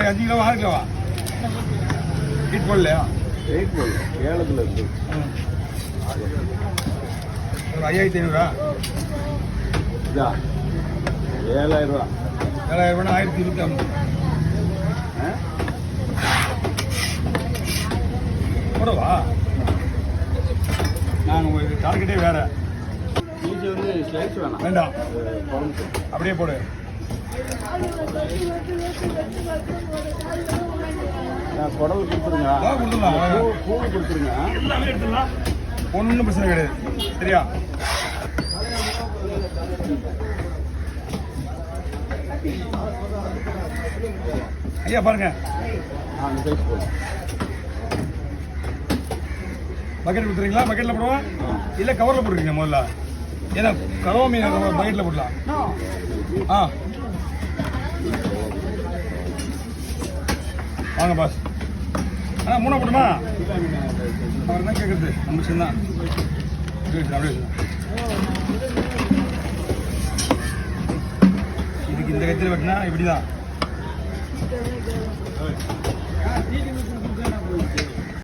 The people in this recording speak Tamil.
அஞ்சு கிலோவா 6 கிலோவா ஹீட் போடலையா? வெயிட் போடல, ஏலத்தில் இருக்கு. ஒரு 5500 இதா 7000 ரூபா. 7000 ரூபா 1250 போடவா? நான் உங்களுக்கு டார்கெட்டே வேற. இது வந்து ஸ்லைஸ் வேண்டாம், குழம்பு அப்படியே போடு. குடல் கொடுத்துருங்க, பூ கொடுத்துருங்க, எல்லாமே எடுத்துடலாம், ஒன்றும் பிரச்சனை கிடையாது. சரியா? ஐயா பாருங்க, அந்த சைஸ் போடுங்க. பக்கெட் கொடுத்துறீங்களா? பக்கெட்டில் போடுவோம், இல்லை கவரில் போட்டுருக்கீங்க முதல்ல? ஏன்னா கறவை மீன் பக்கெட்டில் போடலாம். ஆ வாங்க பாஸ். ஆனால் 3 போட்டுமா? அவர் என்ன கேட்குறது, நம்ம சின்ன அப்படியே இதுக்கு இந்த கத்தியில் வெட்டினா இப்படி தான்.